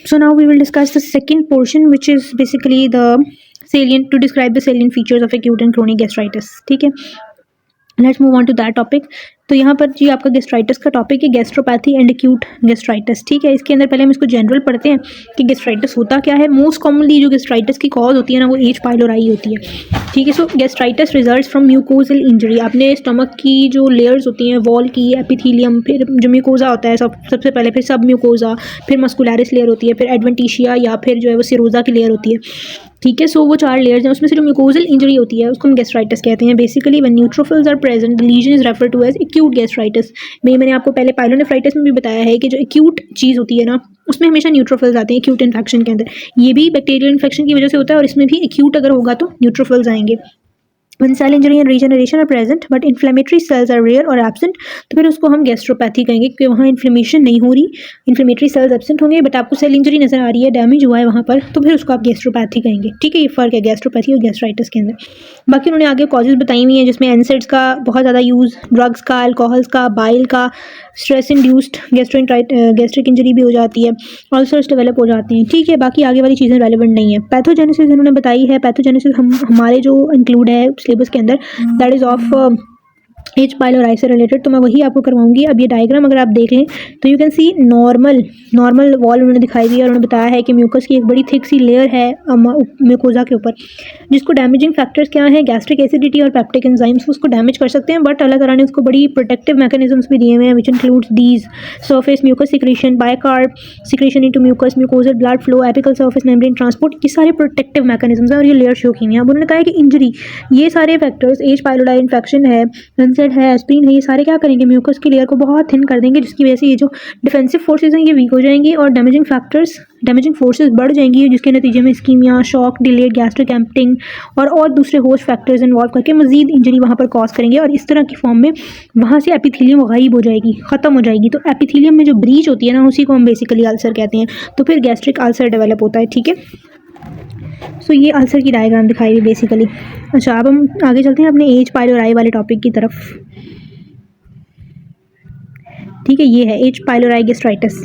So now we will discuss the second portion, which is basically the salient to describe the salient features of acute and chronic gastritis. ठीक है, let's move on to that topic. तो यहाँ पर जी आपका gastritis का topic है gastropathy and acute gastritis. ठीक है, इसके अंदर पहले हम इसको जनरल पढ़ते हैं कि गैस्ट्राइटिस होता क्या है। मोस्ट कॉमनली जो गैस्ट्राइटिस की कॉज होती है ना, वो एच पाइलोराई होती है। ठीक है, so gastritis results from mucosal injury. अपने स्टमक की जो लेयर्स होती हैं, वॉल की, एपिथीलियम, फिर जो म्यूकोजा होता है सबसे पहले, फिर सब म्यूकोजा, फिर मस्कुलरिस लेयर होती है, फिर एडवेंटिशिया या फिर जो है वो सिरोजा की लेयर होती है। ठीक है, सो वो 4 लेयर्स हैं, उसमें से जो म्यूकोजल इंजरी होती है उसको हम गैस्ट्राइटिस कहते हैं। Basically when neutrophils are present the lesion is refer to as acute gastritis. मैंने आपको पहले पाइलोनेफ्राइटिस में भी बताया है कि जो एक्यूट चीज़ होती है ना, उसमें हमेशा न्यूट्रोफिल्स आते हैं एक्यूट इन्फेक्शन के अंदर। ये भी बैक्टीरियल इन्फेक्शन की वजह से होता है और इसमें भी एक्यूट अगर होगा तो न्यूट्रोफिल्स आएंगे। When cell injury and regeneration are present but inflammatory cells are rare or absent, तो फिर उसको हम गैस्ट्रोपैथी कहेंगे क्योंकि वहाँ इन्फ्लेमेशन नहीं हो रही, इन्फ्लेमेटरी सेल्स एब्सेंट होंगे, बट आपको सेल इंजरी नजर आ रही है, डैमेज हुआ है वहाँ पर, तो फिर उसको आप गैस्ट्रोपैथी कहेंगे। ठीक है, ये फर्क है गैस्ट्रोपैथी और गैस्ट्राइटिस के अंदर। बाकी उन्होंने आगे कॉजेज बताई हुई हैं जिसमें एनसेड्स का बहुत ज़्यादा यूज़, ड्रग्स का, अल्कोहल्स का, बाइल का, स्ट्रेस इंड्यूस्ड गैस्ट्रिक इंजरी भी हो जाती है, अल्सर्स डेवलप हो जाते हैं। ठीक है, बाकी आगे वाली चीज़ें रेलिवेंट नहीं है। पैथोजेनेसिस इन्होंने बताई है। पैथोजेनेसिस हमारे जो इंक्लूड है सिलेबस के अंदर, that is of H pylori से रिलेटेड, तो मैं वही आपको करवाऊंगी। अब ये डायग्राम अगर आप देख लें तो you can see normal wall उन्होंने दिखाई दी है और उन्होंने बताया है कि म्यूकस की एक बड़ी थिक सी लेयर है म्यूकोजा के ऊपर, जिसको डैमेजिंग फैक्टर्स क्या है, गैस्ट्रिक एसिडिटी और पेप्टिक एंजाइम्स उसको डैमेज कर सकते हैं। बट अल्लाह ताला ने उसको बड़ी प्रोटेक्टिव मैकेनिज्म्स भी दिए हुए हैं, which includes these surface mucus secretion, bicarb secretion into mucus, mucosal blood flow, apical surface membrane transport, ये सारे प्रोटेक्टिव मैकेनिज्म्स हैं और ये लेयर शो की हैं। अब उन्होंने कहा है कि इंजरी, ये सारे फैक्टर्स, एच पाइलोराई इन्फेक्शन है, है, एस्प्रिन है, ये सारे क्या करेंगे, म्यूकस की लेयर को बहुत थिन कर देंगे, जिसकी वजह से ये जो डिफेंसिव फोर्सेज हैं ये वीक हो जाएंगी और डैमेजिंग फोर्सेज बढ़ जाएंगी, जिसके नतीजे में ischaemia, shock, delayed gastric emptying और दूसरे होस्ट फैक्टर्स इन्वॉल्व करके मजीद इंजरी वहाँ पर कॉज करेंगे और इस तरह की फॉर्म में वहाँ से एपिथीलियम गायब हो जाएगी, ख़त्म हो जाएगी। तो एपिथीलियम में जो ब्रीच होती है ना, उसी को हम बेसिकली अल्सर कहते हैं। तो फिर गैस्ट्रिक अल्सर डेवलप होता है। ठीक है, सो ये अल्सर की डायग्राम दिखाई हुई बेसिकली। अच्छा, अब हम आगे चलते हैं अपने एच पाइलोराई वाले टॉपिक की तरफ। ठीक है, ये है H pylori gastritis.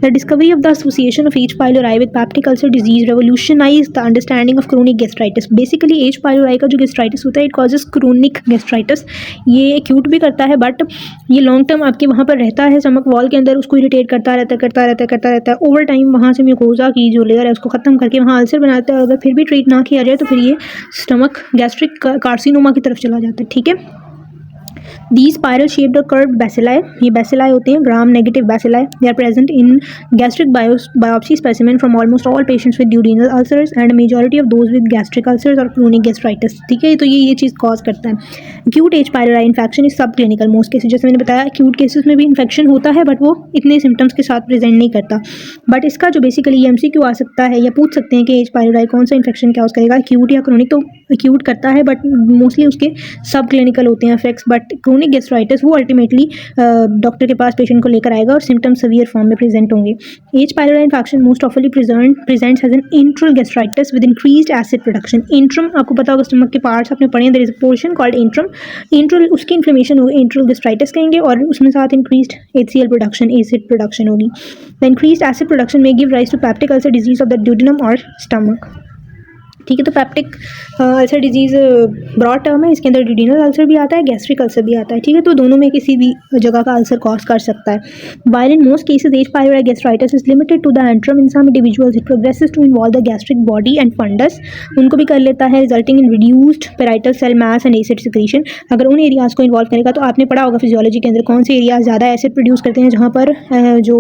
The discovery of the association of H pylori with peptic ulcer disease revolutionise the understanding of chronic gastritis. Basically H pylori का जो गैस्ट्राइटिस होता है, इट कॉजेज क्रोनिक गैस्ट्राइटिस। ये एक्यूट भी करता है बट ये long term आपके वहाँ पर रहता है, स्टमक वॉल के अंदर, उसको इरिटेट करता रहता है ओवर टाइम। वहाँ से म्यूकोजा की जो लेयर है उसको ख़त्म करके वहाँ अल्सर बनाता है। अगर फिर भी ट्रीट ना किया जाए तो फिर ये स्टमक गैस्ट्रिक कार्सिनोमा की तरफ चला जाता है। ठीक है, These spiral shaped or curved bacilli, ये bacilli होते हैं gram negative bacilli, they are present in gastric biopsy specimen from almost all patients with duodenal ulcers and majority of those with gastric ulcers or chronic gastritis। ठीक है, तो ये चीज़ cause करता है। acute H pylori infection is subclinical most cases, जैसे मैंने बताया acute cases में भी इन्फेक्शन होता है बट वो इतने सिम्टम्स के साथ प्रेजेंट नहीं करता। बट इसका जो बेसिकली MCQ आ सकता है या पूछ सकते हैं कि H pylori कौन सा इन्फेक्शन क्या करेगा, acute या chronic, तो acute करता है बट मोस्टली उसके सब क्लिनिकल होते हैं इफेक्ट्स। बट क्रोनिक गैस्ट्राइटिस वो अल्टीमेटली डॉक्टर के पास पेशेंट को लेकर आएगा और सिम्टम सीवियर फॉर्म में प्रेजेंट होंगे। एच पाइलोराई इन्फेक्शन मोस्ट ऑफली presents as an antral gastritis with increased acid production. Antrum आपको पता होगा, स्टमक के पार्ट्स आपने पढ़े हैं, there is a portion called antrum. Antral उसकी इन्फ्लेमेशन होगी, इंट्रल गैस्ट्राइटिस कहेंगे, और उसमें साथ increased HCl production, acid production होगी। द इंक्रीज्ड एसिड प्रोडक्शन में give rise to peptic ulcer disease of the duodenum और स्टमक। ठीक है, तो peptic ulcer disease broad term है, इसके अंदर ड्यूडेनल अल्सर भी आता है, गैस्ट्रिक अल्सर भी आता है। ठीक है, तो दोनों में किसी भी जगह का अल्सर कॉज कर सकता है। While in most cases H pylori gastritis is limited to the antrum, in some individuals it progresses to involve the gastric body and fundus, उनको भी कर लेता है, resulting in reduced parietal cell mass and acid secretion. अगर उन areas को involve करेगा तो आपने पढ़ा होगा फिजियोलॉजी के अंदर कौन से एरियाज ज़्यादा एसिड प्रोड्यूस करते हैं, जहाँ पर जो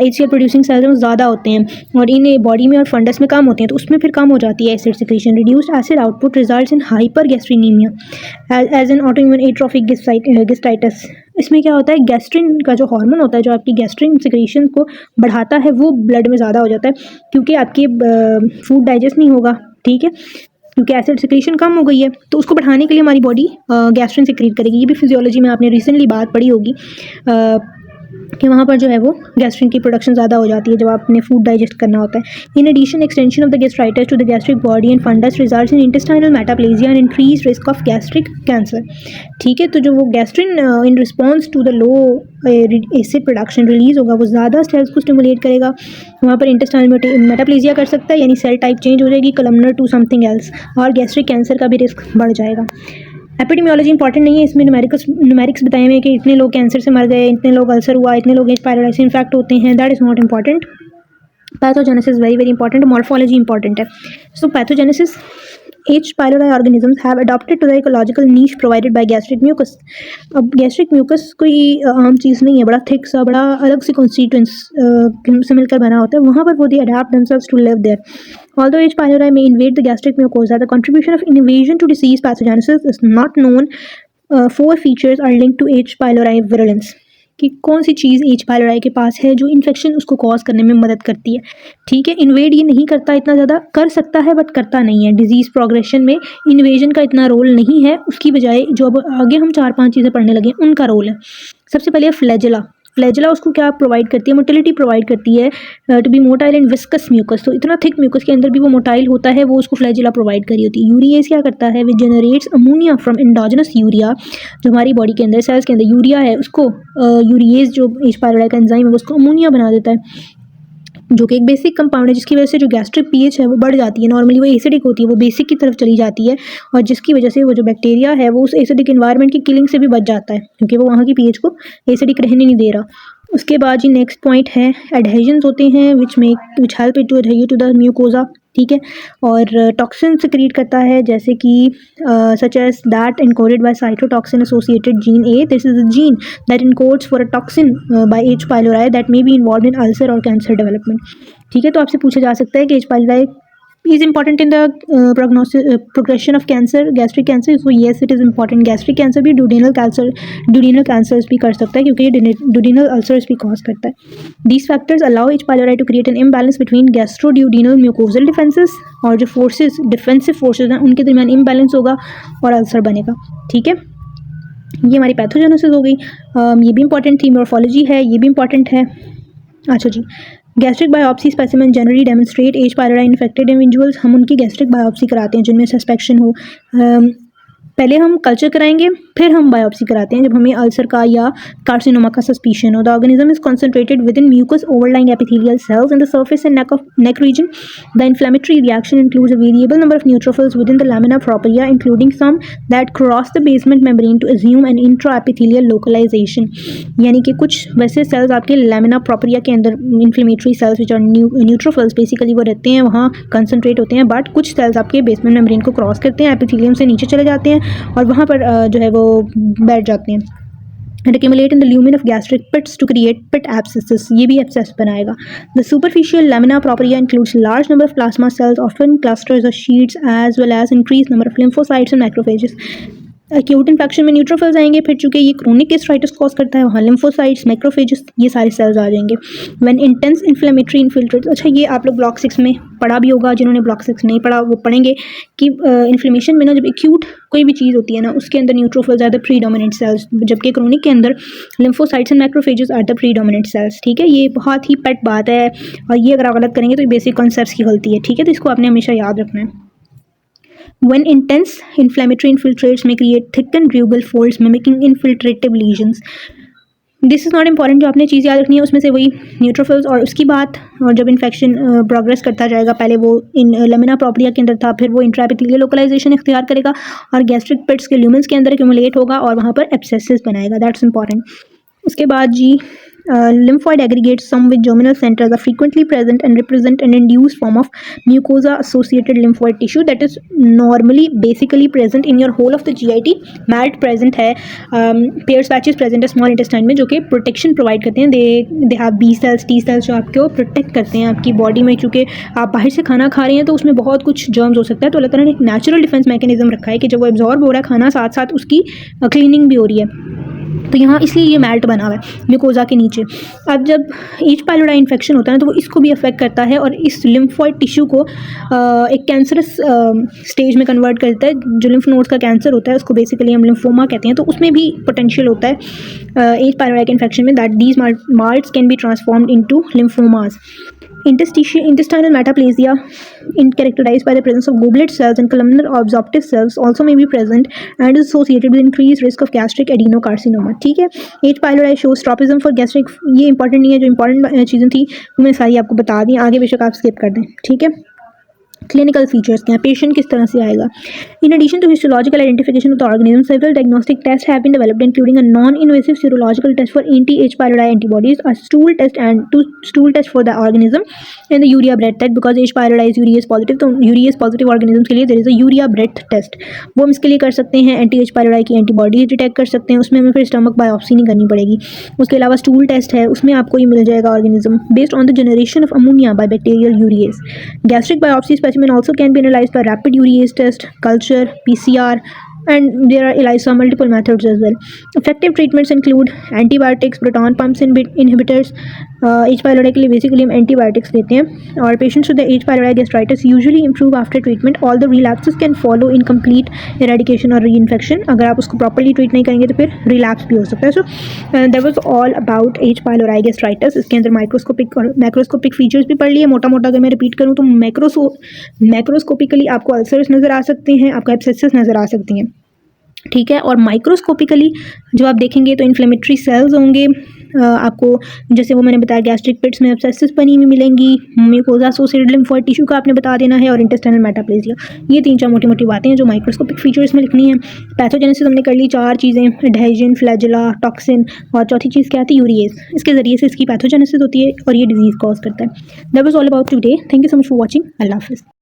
HCl प्रोड्यूसिंग सेल्स हैं वो ज़्यादा होते हैं और इन बॉडी में और फंडस में कम होते हैं, तो उसमें फिर कम हो जाती है acid secretion. Reduced acid output results in hypergastриnemia as an autoimmune atrophic gastritis। इसमें क्या होता है, गैस्ट्रिन का जो हार्मोन होता है जो आपकी गैस्ट्रिन सिक्रीशन को बढ़ाता है वो ब्लड में ज़्यादा हो जाता है, क्योंकि आपकी फूड डाइजेस्ट नहीं होगा। ठीक है, क्योंकि एसिड सिक्रीशन कम हो गई है, तो उसको बढ़ाने के लिए हमारी बॉडी गैस्ट्रिन सिक्रीट करेगी। ये भी फिजियोलॉजी में आपने रिसेंटली बात पढ़ी होगी। कि वहाँ पर जो है वो गैस्ट्रिन की प्रोडक्शन ज़्यादा हो जाती है जब आपने फूड डाइजेस्ट करना होता है। In addition extension of the gastritis to the gastric body and fundus results in intestinal metaplasia and increase risk of gastric cancer. ठीक है, तो जो वो gastrin in response to the low acid production release होगा वो ज़्यादा sales को stimulate करेगा, वहाँ पर इंटेस्टाइनल मेटाप्लेजिया कर सकता है, यानी सेल टाइप चेंज हो जाएगी कलमनर टू समथिंग एल्स, और गैस्ट्रिक कैंसर का भी रिस्क बढ़ जाएगा। एपिडेमियोलॉजी इंपॉर्टेंट नहीं है, इसमें न्यूमेरिक्स बताए हुए हैं कि इतने लोग कैंसर से मर गए, इतने लोग अल्सर हुआ, इतने लोग एच पायलोराई से इन्फेक्ट होते हैं, that is not important. Pathogenesis very very important, morphology important है। सो pathogenesis, H. pylori organisms have adapted to the ecological niche provided by gastric mucus. अब गैस्ट्रिक म्यूकस कोई आम चीज़ नहीं है, बड़ा थिक सा, बड़ा अलग सी कॉन्स्टिट्यूएंट्स से मिलकर बना होता है, वहाँ पर वो दे adapt themselves to live there. Although H. pylori may invade the gastric mucosa, the contribution of invasion to disease pathogenesis is not known. Four features are linked to H. pylori virulence. कि कौन सी चीज़ H. pylori के पास है जो infection उसको cause करने में मदद करती है। ठीक है, इन्वेड ये नहीं करता इतना ज़्यादा, कर सकता है बट करता नहीं है। डिजीज़ प्रोग्रेशन में इन्वेजन का इतना रोल नहीं है, उसकी बजाय जो अब आगे हम 4-5 चीज़ें पढ़ने लगे उनका रोल है। सबसे पहले फ्लैजेला। फ्लैजेला उसको क्या प्रोवाइड करती है, मोटिलिटी प्रोवाइड करती है to be motile and viscous mucus. तो इतना थिक म्यूकस के अंदर भी वो मोटाइल होता है, वो उसको फ्लैजेला प्रोवाइड करी होती है। यूरिएज क्या करता है, which generates ammonia from endogenous urea. जो हमारी बॉडी के अंदर सेल्स के अंदर यूरिया है उसको यूरिएज जो H. pylori का एंजाइम है वो उसको अमोनिया बना देता है, जो कि एक बेसिक कंपाउंड है जिसकी वजह से जो गैस्ट्रिक पीएच है वो बढ़ जाती है। नॉर्मली वो एसिडिक होती है, वो बेसिक की तरफ चली जाती है, और जिसकी वजह से वो जो बैक्टीरिया है वो उस एसिडिक एनवायरनमेंट की किलिंग से भी बच जाता है, क्योंकि वो वहाँ की पीएच को एसिडिक रहने नहीं दे रहा। उसके बाद जी नेक्स्ट पॉइंट है एडहेजन्स होते हैं which help it to adhere to the mucosa. ठीक है, और टॉक्सिन सिक्रीट करता है, जैसे कि such as that encoded by cytotoxin associated gene A. This is a gene that encodes for a toxin by H. pylori that may be involve in ulcer और cancer development. ठीक है, तो आपसे पूछा जा सकता है कि H. pylori is important in the progression of cancer, gastric cancer. So yes, it is important. Gastric cancer भी duodenal cancers भी कर सकता है, क्योंकि ये duodenal ulcers भी cause करता है। These factors allow H. pylori to create an imbalance between gastroduodenal mucosal defenses, और जो forces, defensive forces हैं उनके दरमियान imbalance होगा और अल्सर बनेगा। ठीक है, ये हमारी पैथोजेनेसिस हो गई, ये भी इंपॉर्टेंट थी। मॉर्फोलॉजी है, ये भी इंपॉर्टेंट है। अच्छा जी, gastric biopsy specimen generally demonstrate H. pylori infected individuals. हम उनकी गैस्ट्रिक बायोप्सी कराते हैं जिनमें सस्पेक्शन हो। पहले हम कल्चर कराएंगे, फिर हम बायोप्सी कराते हैं जब हमें अल्सर का या कार्सिनोमा का सस्पिशन हो। The organism is concentrated within mucus overlying epithelial cells in the surface and neck region. The inflammatory reaction includes a variable number of neutrophils within the lamina propria, including some that cross the basement membrane to assume an intraepithelial localization. यानी कि कुछ वैसे sales आपके lamina propria के अंदर, inflammatory cells which are neutrophils basically वो रहते हैं, वहाँ कंसनट्रेट होते हैं, बट कुछ सेल्स आपके बेसमेंट मेम्ब्रेन को क्रॉस करते हैं, एपिथेलियम से नीचे चले जाते हैं और वहाँ पर जो है वो बैठ जाते हैं। and accumulate in the lumen of gastric pits to create pit abscesses. ये भी abscess बनाएगा. The superficial lamina propria includes large number of plasma cells, often clusters or sheets, as well as increased number of lymphocytes and macrophages. Acute infection में neutrophils आएंगे, फिर चूंकि ये chronic gastritis cause करता है वहाँ लिम्फोसाइट्स, मैक्रोफेजेस, ये सारे सेल्स आ जाएंगे. व्हेन इंटेंस इन्फ्लेमेटरी इन्फिल्ट्रेट, अच्छा ये आप लोग ब्लॉक 6 में पढ़ा भी होगा, जिन्होंने ब्लॉक 6 नहीं पढ़ा वो पढ़ेंगे कि इन्फ्लेमेशन में ना जब एक्यूट कोई भी चीज़ होती है ना उसके अंदर neutrophils are the predominant cells, जबकि क्रोनिक के अंदर lymphocytes and macrophages are the predominant cells. ठीक है, ये बहुत ही पेट बात है और ये अगर आप गलत करेंगे तो ये बेसिक कॉन्सेप्ट्स की गलती है. ठीक है, तो इसको आपने हमेशा याद रखना है. When intense inflammatory infiltrates may create thickened rugal folds mimicking infiltrative lesions. This is not important. जो आपने चीज़ याद रखनी है उसमें से वही न्यूट्रोफिल्स और उसकी बात, और जब इन्फेक्शन प्रोग्रेस करता जाएगा, पहले वो इन लेमिना प्रोप्रिया के अंदर था, फिर वो इंट्राएपिथेलियल लोकलाइजेशन इख्तियार करेगा और गैस्ट्रिक पिट्स के ल्यूमेंस के अंदर एक्यूमुलेट होगा और वहाँ पर एब्सेसिस बनाएगा. That's important. उसके बाद जी lymphoid aggregates, some with germinal centers, are frequently present and represent an induced form of mucosa associated lymphoid tissue that is normally basically present in your whole of the GIT. MALT present है, Peyer's patches present है small intestine में, जो कि protection provide करते हैं. they have B cells, T cells जो आपको protect करते हैं आपकी बॉडी में. चूँकि आप बाहर से खाना खा रहे हैं तो उसमें बहुत कुछ जर्म्स हो सकता है, तो अल्लाह ताला ने एक नेचुरल डिफेंस मैकेनिज्म रखा है कि जब वो एब्जॉर्ब हो रहा है खाना, साथ साथ उसकी क्लीनिंग भी हो रही है. तो यहाँ इसलिए ये मेल्ट बना हुआ है म्यूकोजा के नीचे। अब जब एच पाइलोराई इन्फेक्शन होता है ना, तो वो इसको भी अफेक्ट करता है और इस लिम्फोइड टिश्यू को एक कैंसरस स्टेज में कन्वर्ट करता है। जो लिम्फ नोड्स का कैंसर होता है उसको बेसिकली हम लिम्फोमा कहते हैं, तो उसमें भी पोटेंशियल होता है एच पाइलोराई के इन्फेक्शन में that these marts can be transformed into lymphomas. Intestinal metaplasia, characterized by the presence of goblet cells and columnar absorptive cells, also may be present and is associated with increased risk of gastric adenocarcinoma. ठीक है, H. pylori shows tropism for gastric, ये important नहीं है, जो important चीज़ें थी वो मैं सारी आपको बता दी, आगे बेशक आप स्किप कर दें। ठीक है, क्लिनिकल फीचर्स क्या है, पेशेंट किस तरह से आएगा। In addition to histological identification of the organism, several diagnostic test have been developed including a non invasive serological test for anti H pylori antibodies, a stool test and to stool test for the organism and the urea breath test, because H pylori is urease positive, तो urease positive organism के लिए there is a urea breath test, वो हम इसके लिए कर सकते हैं। एंटी एच पाइलोराई की एंटीबॉडीज डिटेक्ट कर सकते हैं, उसमें हमें फिर स्टमक बायोप्सी नहीं करनी पड़ेगी। उसके अलावा स्टूल टेस्ट है, उसमें आपको ये मिल जाएगा organism based on the generation of ammonia bye bacterial urease. Gastric biopsy specimen also can be analyzed by rapid urease test, culture, PCR, and there are ELISA multiple methods as well. Effective treatments include antibiotics, proton pumps inhibitors. H. pylori के लिए basically हम antibiotics देते हैं, और patients with H. pylori gastritis usually improve after treatment. All the relapses can follow incomplete eradication or reinfection. अगर आप उसको properly treat नहीं करेंगे तो फिर रिलैप्स भी हो सकता है। So that was all about H. pylori gastritis। इसके अंदर माइक्रोस्कोपिक और मैक्रोस्कोपिक फीचर्स भी पढ़ लिए। मोटा मोटा अगर मैं रिपीट करूँ तो मैक्रोस्कोपिकली आपको अल्सर्स नज़र आ सकते हैं, आपको एब्सेसिस नज़र आ सकती हैं। ठीक है, और माइक्रोस्कोपिकली जो आप देखेंगे तो इन्फ्लेमेटरी सेल्स होंगे आपको, जैसे वो मैंने बताया गैस्ट्रिक पिट्स में एब्सेसिस बनी हुई मिलेंगी, म्यूकोजा एसोसिएटेड लिम्फोइड टिश्यू का आपने बता देना है, और इंटेस्टाइनल मेटाप्लेजिया। ये 3-4 मोटी मोटी बातें हैं जो माइक्रोस्कोपिक फीचर्स में लिखनी है। पैथोजेनेसिस हमने कर ली 4 चीज़ें, एडहेजन, फ्लैजेला, टॉक्सिन, और चौथी चीज़ क्या आती है, यूरिएज। इसके ज़रिए से इसकी पैथोजेनेसिस होती है और ये डिजीज़ कॉज करता है। That was all about today. Thank you so much for watching. अल्लाह हाफिज़।